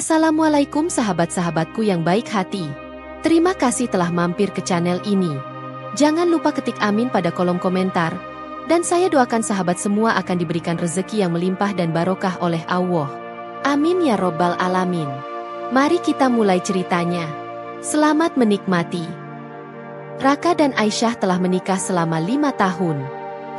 Assalamualaikum sahabat-sahabatku yang baik hati. Terima kasih telah mampir ke channel ini. Jangan lupa ketik amin pada kolom komentar. Dan saya doakan sahabat semua akan diberikan rezeki yang melimpah dan barokah oleh Allah. Amin ya robbal alamin. Mari kita mulai ceritanya. Selamat menikmati. Raka dan Aisyah telah menikah selama 5 tahun.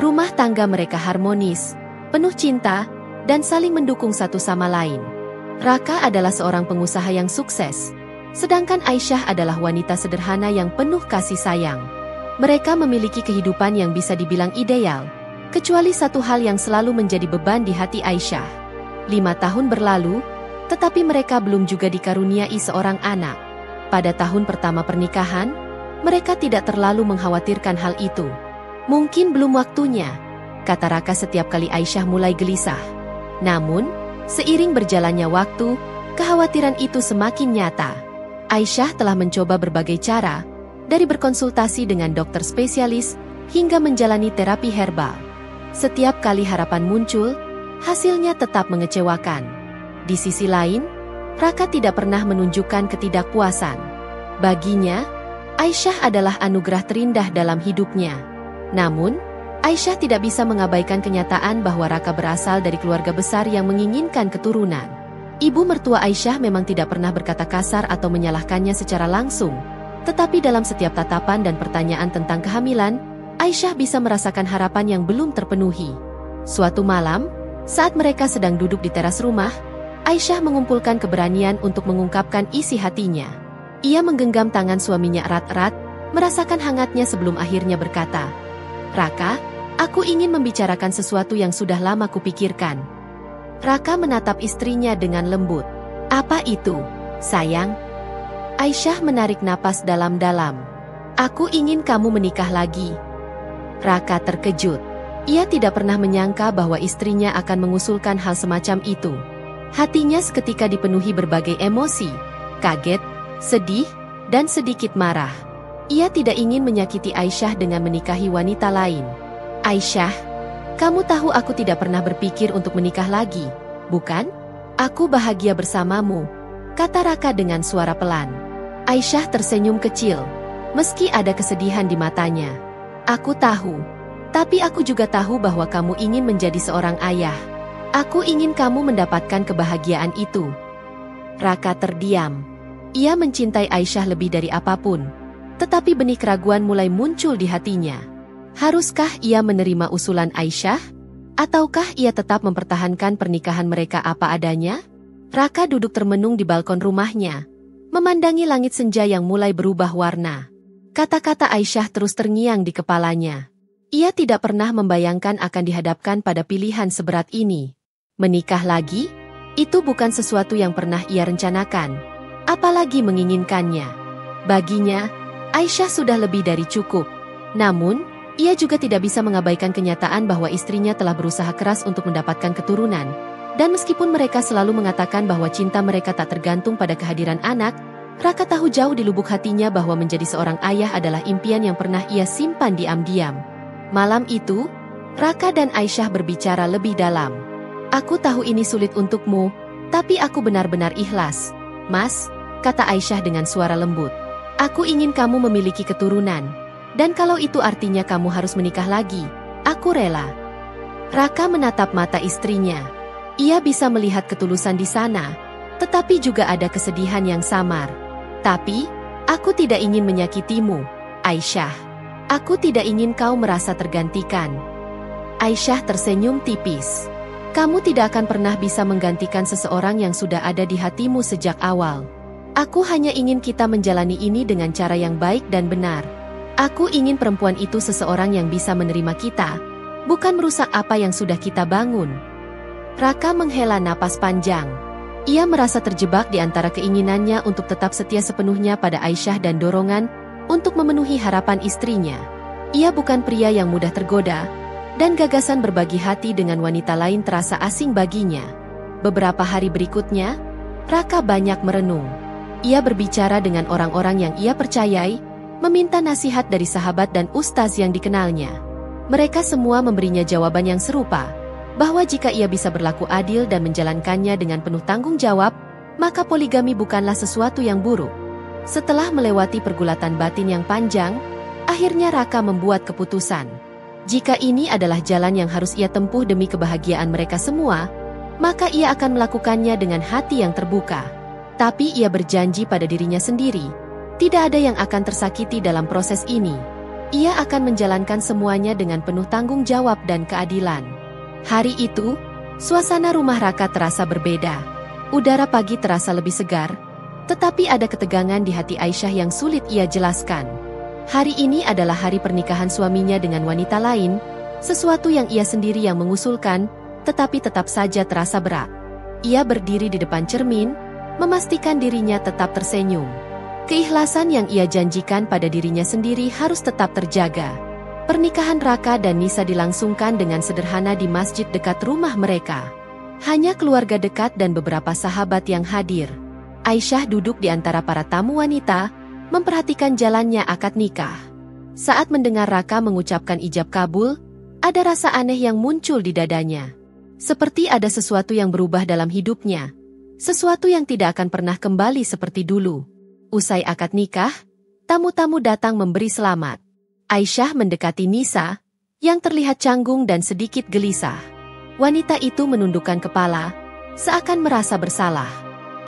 Rumah tangga mereka harmonis, penuh cinta, dan saling mendukung satu sama lain. Raka adalah seorang pengusaha yang sukses, sedangkan Aisyah adalah wanita sederhana yang penuh kasih sayang. Mereka memiliki kehidupan yang bisa dibilang ideal, kecuali satu hal yang selalu menjadi beban di hati Aisyah. 5 tahun berlalu, tetapi mereka belum juga dikaruniai seorang anak. Pada tahun pertama pernikahan, mereka tidak terlalu mengkhawatirkan hal itu. Mungkin belum waktunya, kata Raka setiap kali Aisyah mulai gelisah. Namun, seiring berjalannya waktu, kekhawatiran itu semakin nyata. Aisyah telah mencoba berbagai cara, dari berkonsultasi dengan dokter spesialis, hingga menjalani terapi herbal. Setiap kali harapan muncul, hasilnya tetap mengecewakan. Di sisi lain, Raka tidak pernah menunjukkan ketidakpuasan. Baginya, Aisyah adalah anugerah terindah dalam hidupnya. Namun, Aisyah tidak bisa mengabaikan kenyataan bahwa Raka berasal dari keluarga besar yang menginginkan keturunan. Ibu mertua Aisyah memang tidak pernah berkata kasar atau menyalahkannya secara langsung. Tetapi dalam setiap tatapan dan pertanyaan tentang kehamilan, Aisyah bisa merasakan harapan yang belum terpenuhi. Suatu malam, saat mereka sedang duduk di teras rumah, Aisyah mengumpulkan keberanian untuk mengungkapkan isi hatinya. Ia menggenggam tangan suaminya erat-erat, merasakan hangatnya sebelum akhirnya berkata, "Raka, aku ingin membicarakan sesuatu yang sudah lama kupikirkan." Raka menatap istrinya dengan lembut. "Apa itu, sayang?" Aisyah menarik napas dalam-dalam. "Aku ingin kamu menikah lagi." Raka terkejut. Ia tidak pernah menyangka bahwa istrinya akan mengusulkan hal semacam itu. Hatinya seketika dipenuhi berbagai emosi, kaget, sedih, dan sedikit marah. Ia tidak ingin menyakiti Aisyah dengan menikahi wanita lain. "Aisyah, kamu tahu aku tidak pernah berpikir untuk menikah lagi, bukan? Aku bahagia bersamamu," kata Raka dengan suara pelan. Aisyah tersenyum kecil, meski ada kesedihan di matanya. "Aku tahu, tapi aku juga tahu bahwa kamu ingin menjadi seorang ayah. Aku ingin kamu mendapatkan kebahagiaan itu." Raka terdiam. Ia mencintai Aisyah lebih dari apapun. Tetapi benih keraguan mulai muncul di hatinya. Haruskah ia menerima usulan Aisyah? Ataukah ia tetap mempertahankan pernikahan mereka apa adanya? Raka duduk termenung di balkon rumahnya, memandangi langit senja yang mulai berubah warna. Kata-kata Aisyah terus terngiang di kepalanya. Ia tidak pernah membayangkan akan dihadapkan pada pilihan seberat ini. Menikah lagi? Itu bukan sesuatu yang pernah ia rencanakan, apalagi menginginkannya. Baginya, Aisyah sudah lebih dari cukup. Namun, ia juga tidak bisa mengabaikan kenyataan bahwa istrinya telah berusaha keras untuk mendapatkan keturunan. Dan meskipun mereka selalu mengatakan bahwa cinta mereka tak tergantung pada kehadiran anak, Raka tahu jauh di lubuk hatinya bahwa menjadi seorang ayah adalah impian yang pernah ia simpan diam-diam. Malam itu, Raka dan Aisyah berbicara lebih dalam. "Aku tahu ini sulit untukmu, tapi aku benar-benar ikhlas, Mas," kata Aisyah dengan suara lembut. "Aku ingin kamu memiliki keturunan. Dan kalau itu artinya kamu harus menikah lagi, aku rela." Raka menatap mata istrinya. Ia bisa melihat ketulusan di sana, tetapi juga ada kesedihan yang samar. "Tapi, aku tidak ingin menyakitimu, Aisyah. Aku tidak ingin kau merasa tergantikan." Aisyah tersenyum tipis. "Kamu tidak akan pernah bisa menggantikan seseorang yang sudah ada di hatimu sejak awal. Aku hanya ingin kita menjalani ini dengan cara yang baik dan benar. Aku ingin perempuan itu seseorang yang bisa menerima kita, bukan merusak apa yang sudah kita bangun." Raka menghela napas panjang. Ia merasa terjebak di antara keinginannya untuk tetap setia sepenuhnya pada Aisyah dan dorongan untuk memenuhi harapan istrinya. Ia bukan pria yang mudah tergoda, dan gagasan berbagi hati dengan wanita lain terasa asing baginya. Beberapa hari berikutnya, Raka banyak merenung. Ia berbicara dengan orang-orang yang ia percayai, meminta nasihat dari sahabat dan ustaz yang dikenalnya. Mereka semua memberinya jawaban yang serupa, bahwa jika ia bisa berlaku adil dan menjalankannya dengan penuh tanggung jawab, maka poligami bukanlah sesuatu yang buruk. Setelah melewati pergulatan batin yang panjang, akhirnya Raka membuat keputusan. Jika ini adalah jalan yang harus ia tempuh demi kebahagiaan mereka semua, maka ia akan melakukannya dengan hati yang terbuka. Tapi ia berjanji pada dirinya sendiri, tidak ada yang akan tersakiti dalam proses ini. Ia akan menjalankan semuanya dengan penuh tanggung jawab dan keadilan. Hari itu, suasana rumah Raka terasa berbeda. Udara pagi terasa lebih segar, tetapi ada ketegangan di hati Aisyah yang sulit ia jelaskan. Hari ini adalah hari pernikahan suaminya dengan wanita lain, sesuatu yang ia sendiri yang mengusulkan, tetapi tetap saja terasa berat. Ia berdiri di depan cermin, memastikan dirinya tetap tersenyum. Keikhlasan yang ia janjikan pada dirinya sendiri harus tetap terjaga. Pernikahan Raka dan Nisa dilangsungkan dengan sederhana di masjid dekat rumah mereka. Hanya keluarga dekat dan beberapa sahabat yang hadir. Aisyah duduk di antara para tamu wanita, memperhatikan jalannya akad nikah. Saat mendengar Raka mengucapkan ijab kabul, ada rasa aneh yang muncul di dadanya. Seperti ada sesuatu yang berubah dalam hidupnya. Sesuatu yang tidak akan pernah kembali seperti dulu. Usai akad nikah, tamu-tamu datang memberi selamat. Aisyah mendekati Nisa, yang terlihat canggung dan sedikit gelisah. Wanita itu menundukkan kepala, seakan merasa bersalah.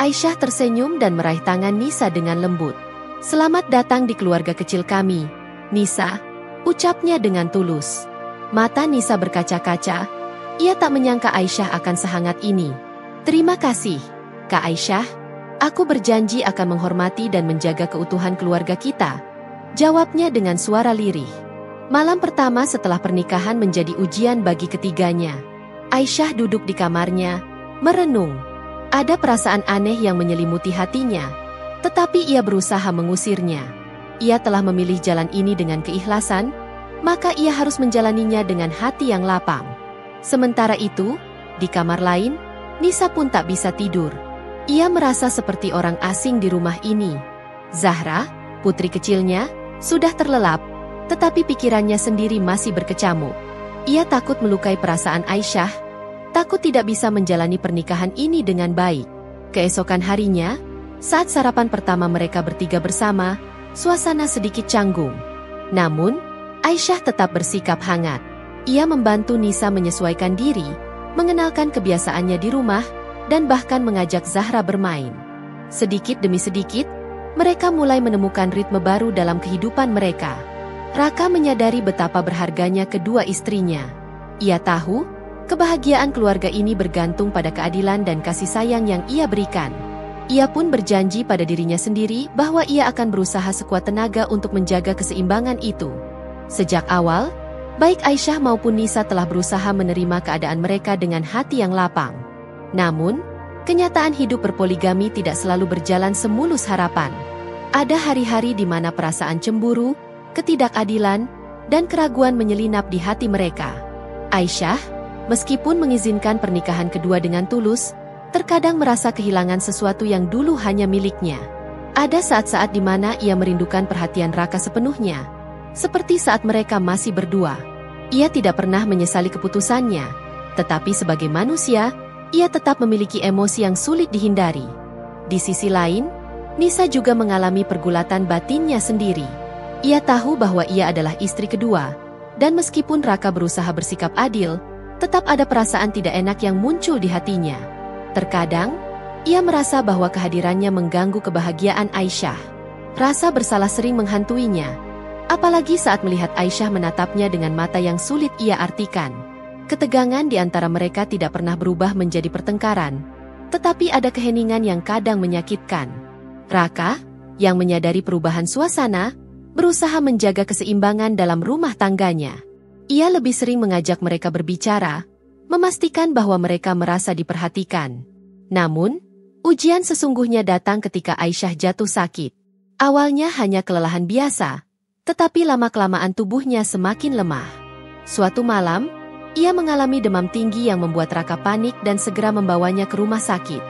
Aisyah tersenyum dan meraih tangan Nisa dengan lembut. "Selamat datang di keluarga kecil kami, Nisa," ucapnya dengan tulus. Mata Nisa berkaca-kaca, ia tak menyangka Aisyah akan sehangat ini. "Terima kasih, Kak Aisyah. Aku berjanji akan menghormati dan menjaga keutuhan keluarga kita," jawabnya dengan suara lirih. Malam pertama setelah pernikahan menjadi ujian bagi ketiganya. Aisyah duduk di kamarnya, merenung. Ada perasaan aneh yang menyelimuti hatinya. Tetapi ia berusaha mengusirnya. Ia telah memilih jalan ini dengan keikhlasan, maka ia harus menjalaninya dengan hati yang lapang. Sementara itu, di kamar lain, Nisa pun tak bisa tidur. Ia merasa seperti orang asing di rumah ini. Zahra, putri kecilnya, sudah terlelap, tetapi pikirannya sendiri masih berkecamuk. Ia takut melukai perasaan Aisyah, takut tidak bisa menjalani pernikahan ini dengan baik. Keesokan harinya, saat sarapan pertama mereka bertiga bersama, suasana sedikit canggung. Namun, Aisyah tetap bersikap hangat. Ia membantu Nisa menyesuaikan diri, mengenalkan kebiasaannya di rumah, dan bahkan mengajak Zahra bermain. Sedikit demi sedikit, mereka mulai menemukan ritme baru dalam kehidupan mereka. Raka menyadari betapa berharganya kedua istrinya. Ia tahu, kebahagiaan keluarga ini bergantung pada keadilan dan kasih sayang yang ia berikan. Ia pun berjanji pada dirinya sendiri bahwa ia akan berusaha sekuat tenaga untuk menjaga keseimbangan itu. Sejak awal, baik Aisyah maupun Nisa telah berusaha menerima keadaan mereka dengan hati yang lapang. Namun, kenyataan hidup berpoligami tidak selalu berjalan semulus harapan. Ada hari-hari di mana perasaan cemburu, ketidakadilan, dan keraguan menyelinap di hati mereka. Aisyah, meskipun mengizinkan pernikahan kedua dengan tulus, terkadang merasa kehilangan sesuatu yang dulu hanya miliknya. Ada saat-saat di mana ia merindukan perhatian Raka sepenuhnya, seperti saat mereka masih berdua. Ia tidak pernah menyesali keputusannya, tetapi sebagai manusia, ia tetap memiliki emosi yang sulit dihindari. Di sisi lain, Nisa juga mengalami pergulatan batinnya sendiri. Ia tahu bahwa ia adalah istri kedua, dan meskipun Raka berusaha bersikap adil, tetap ada perasaan tidak enak yang muncul di hatinya. Terkadang, ia merasa bahwa kehadirannya mengganggu kebahagiaan Aisyah. Rasa bersalah sering menghantuinya, apalagi saat melihat Aisyah menatapnya dengan mata yang sulit ia artikan. Ketegangan di antara mereka tidak pernah berubah menjadi pertengkaran, tetapi ada keheningan yang kadang menyakitkan. Raka, yang menyadari perubahan suasana, berusaha menjaga keseimbangan dalam rumah tangganya. Ia lebih sering mengajak mereka berbicara, memastikan bahwa mereka merasa diperhatikan. Namun, ujian sesungguhnya datang ketika Aisyah jatuh sakit. Awalnya hanya kelelahan biasa, tetapi lama-kelamaan tubuhnya semakin lemah. Suatu malam, ia mengalami demam tinggi yang membuat Raka panik dan segera membawanya ke rumah sakit.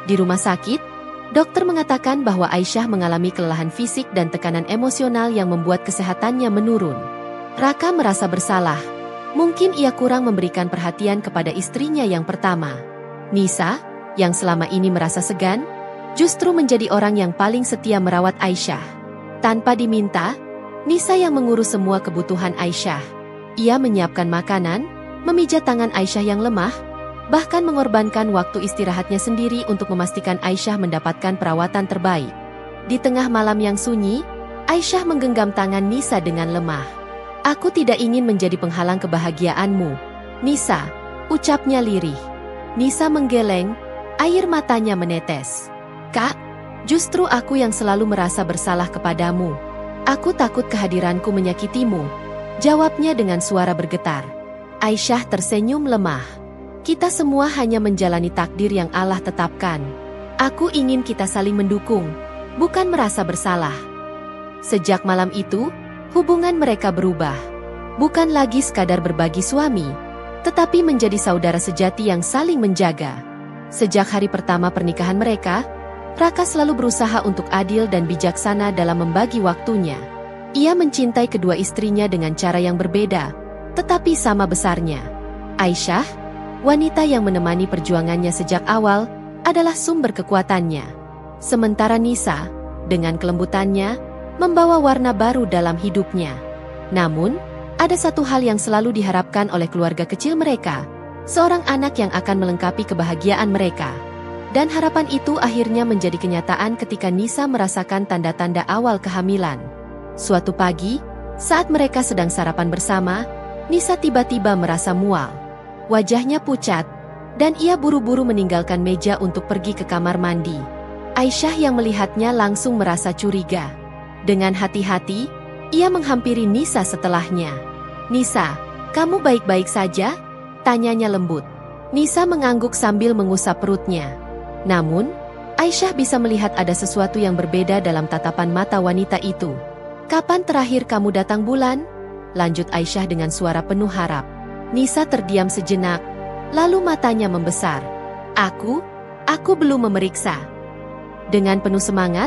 Di rumah sakit, dokter mengatakan bahwa Aisyah mengalami kelelahan fisik dan tekanan emosional yang membuat kesehatannya menurun. Raka merasa bersalah. Mungkin ia kurang memberikan perhatian kepada istrinya yang pertama. Nisa, yang selama ini merasa segan, justru menjadi orang yang paling setia merawat Aisyah. Tanpa diminta, Nisa yang mengurus semua kebutuhan Aisyah. Ia menyiapkan makanan, memijat tangan Aisyah yang lemah, bahkan mengorbankan waktu istirahatnya sendiri untuk memastikan Aisyah mendapatkan perawatan terbaik. Di tengah malam yang sunyi, Aisyah menggenggam tangan Nisa dengan lemah. "Aku tidak ingin menjadi penghalang kebahagiaanmu, Nisa," ucapnya lirih. Nisa menggeleng, air matanya menetes. "Kak, justru aku yang selalu merasa bersalah kepadamu. Aku takut kehadiranku menyakitimu," jawabnya dengan suara bergetar. Aisyah tersenyum lemah. "Kita semua hanya menjalani takdir yang Allah tetapkan. Aku ingin kita saling mendukung, bukan merasa bersalah." Sejak malam itu, hubungan mereka berubah. Bukan lagi sekadar berbagi suami, tetapi menjadi saudara sejati yang saling menjaga. Sejak hari pertama pernikahan mereka, Raka selalu berusaha untuk adil dan bijaksana dalam membagi waktunya. Ia mencintai kedua istrinya dengan cara yang berbeda, tetapi sama besarnya. Aisyah, wanita yang menemani perjuangannya sejak awal, adalah sumber kekuatannya. Sementara Nisa, dengan kelembutannya, membawa warna baru dalam hidupnya. Namun, ada satu hal yang selalu diharapkan oleh keluarga kecil mereka, seorang anak yang akan melengkapi kebahagiaan mereka. Dan harapan itu akhirnya menjadi kenyataan ketika Nisa merasakan tanda-tanda awal kehamilan. Suatu pagi, saat mereka sedang sarapan bersama, Nisa tiba-tiba merasa mual. Wajahnya pucat, dan ia buru-buru meninggalkan meja untuk pergi ke kamar mandi. Aisyah yang melihatnya langsung merasa curiga. Dengan hati-hati, ia menghampiri Nisa setelahnya. "Nisa, kamu baik-baik saja?" tanyanya lembut. Nisa mengangguk sambil mengusap perutnya. Namun, Aisyah bisa melihat ada sesuatu yang berbeda dalam tatapan mata wanita itu. "Kapan terakhir kamu datang bulan?" lanjut Aisyah dengan suara penuh harap. Nisa terdiam sejenak, lalu matanya membesar. Aku belum memeriksa." Dengan penuh semangat,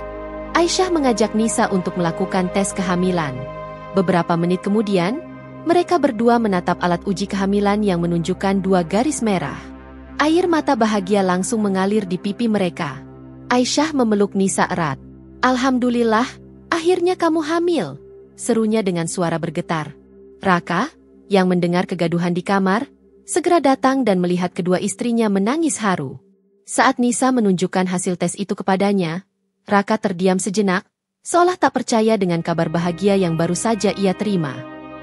Aisyah mengajak Nisa untuk melakukan tes kehamilan. Beberapa menit kemudian, mereka berdua menatap alat uji kehamilan yang menunjukkan 2 garis merah. Air mata bahagia langsung mengalir di pipi mereka. Aisyah memeluk Nisa erat. "Alhamdulillah, akhirnya kamu hamil," serunya dengan suara bergetar. Raka, yang mendengar kegaduhan di kamar, segera datang dan melihat kedua istrinya menangis haru. Saat Nisa menunjukkan hasil tes itu kepadanya, Raka terdiam sejenak, seolah tak percaya dengan kabar bahagia yang baru saja ia terima.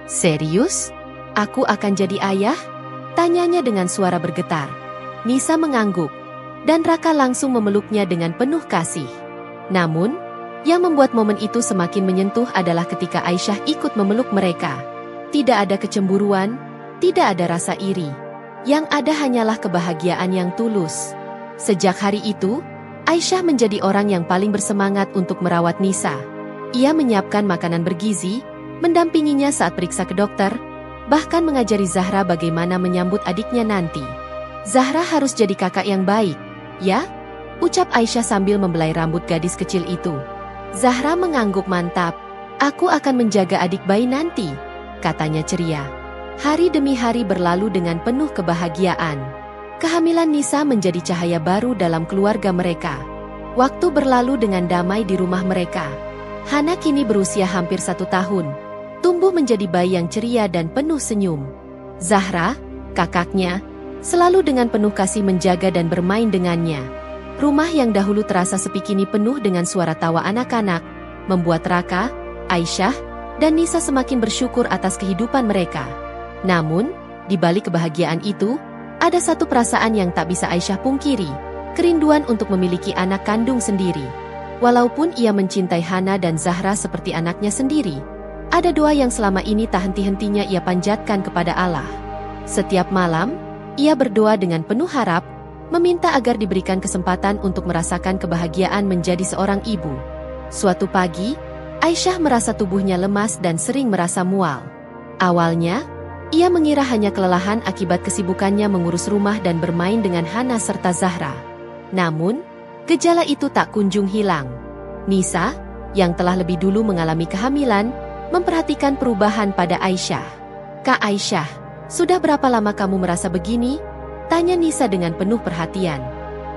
"Serius? Aku akan jadi ayah?" tanyanya dengan suara bergetar. Nisa mengangguk, dan Raka langsung memeluknya dengan penuh kasih. Namun, yang membuat momen itu semakin menyentuh adalah ketika Aisyah ikut memeluk mereka. Tidak ada kecemburuan, tidak ada rasa iri. Yang ada hanyalah kebahagiaan yang tulus. Sejak hari itu, Aisyah menjadi orang yang paling bersemangat untuk merawat Nisa. Ia menyiapkan makanan bergizi, mendampinginya saat periksa ke dokter, bahkan mengajari Zahra bagaimana menyambut adiknya nanti. "Zahra harus jadi kakak yang baik, ya?" ucap Aisyah sambil membelai rambut gadis kecil itu. Zahra mengangguk mantap. "Aku akan menjaga adik bayi nanti," katanya ceria. Hari demi hari berlalu dengan penuh kebahagiaan. Kehamilan Nisa menjadi cahaya baru dalam keluarga mereka. Waktu berlalu dengan damai di rumah mereka. Hana kini berusia hampir 1 tahun, tumbuh menjadi bayi yang ceria dan penuh senyum. Zahra, kakaknya, selalu dengan penuh kasih menjaga dan bermain dengannya. Rumah yang dahulu terasa sepi kini penuh dengan suara tawa anak-anak, membuat Raka, Aisyah, dan Nisa semakin bersyukur atas kehidupan mereka. Namun, di balik kebahagiaan itu, ada satu perasaan yang tak bisa Aisyah pungkiri, kerinduan untuk memiliki anak kandung sendiri. Walaupun ia mencintai Hana dan Zahra seperti anaknya sendiri, ada doa yang selama ini tak henti-hentinya ia panjatkan kepada Allah. Setiap malam, ia berdoa dengan penuh harap, meminta agar diberikan kesempatan untuk merasakan kebahagiaan menjadi seorang ibu. Suatu pagi, Aisyah merasa tubuhnya lemas dan sering merasa mual. Awalnya, ia mengira hanya kelelahan akibat kesibukannya mengurus rumah dan bermain dengan Hana serta Zahra. Namun, gejala itu tak kunjung hilang. Nisa, yang telah lebih dulu mengalami kehamilan, memperhatikan perubahan pada Aisyah. "Kak Aisyah, sudah berapa lama kamu merasa begini?" tanya Nisa dengan penuh perhatian.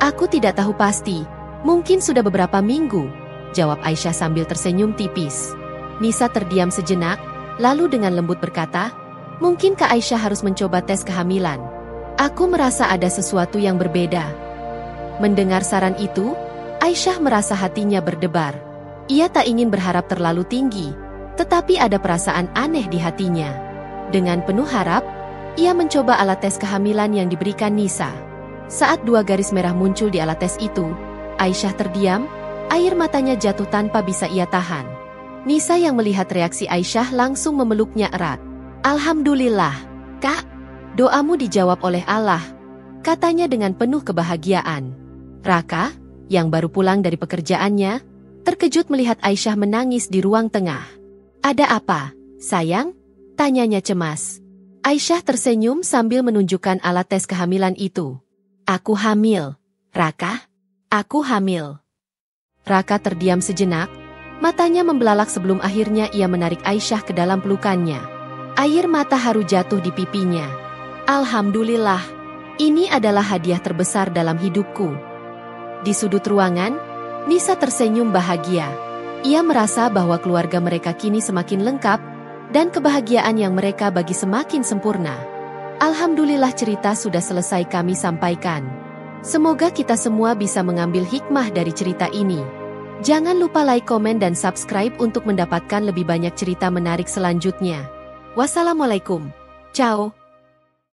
"Aku tidak tahu pasti, Mungkin sudah beberapa minggu, jawab Aisyah sambil tersenyum tipis. Nisa terdiam sejenak, lalu dengan lembut berkata, mungkin Kak Aisyah harus mencoba tes kehamilan. Aku merasa ada sesuatu yang berbeda. Mendengar saran itu, Aisyah merasa hatinya berdebar. Ia tak ingin berharap terlalu tinggi, tetapi ada perasaan aneh di hatinya. Dengan penuh harap, ia mencoba alat tes kehamilan yang diberikan Nisa. Saat 2 garis merah muncul di alat tes itu, Aisyah terdiam, air matanya jatuh tanpa bisa ia tahan. Nisa yang melihat reaksi Aisyah langsung memeluknya erat. Alhamdulillah, Kak, doamu dijawab oleh Allah, katanya dengan penuh kebahagiaan. Raka, yang baru pulang dari pekerjaannya, terkejut melihat Aisyah menangis di ruang tengah. Ada apa, sayang? Tanyanya cemas. Aisyah tersenyum sambil menunjukkan alat tes kehamilan itu. Aku hamil, Raka. Aku hamil. Raka terdiam sejenak, matanya membelalak sebelum akhirnya ia menarik Aisyah ke dalam pelukannya. Air mata haru jatuh di pipinya. Alhamdulillah, ini adalah hadiah terbesar dalam hidupku. Di sudut ruangan, Nisa tersenyum bahagia. Ia merasa bahwa keluarga mereka kini semakin lengkap, dan kebahagiaan yang mereka bagi semakin sempurna. Alhamdulillah cerita sudah selesai kami sampaikan. Semoga kita semua bisa mengambil hikmah dari cerita ini. Jangan lupa like, komen, dan subscribe untuk mendapatkan lebih banyak cerita menarik selanjutnya. Wassalamualaikum. Ciao.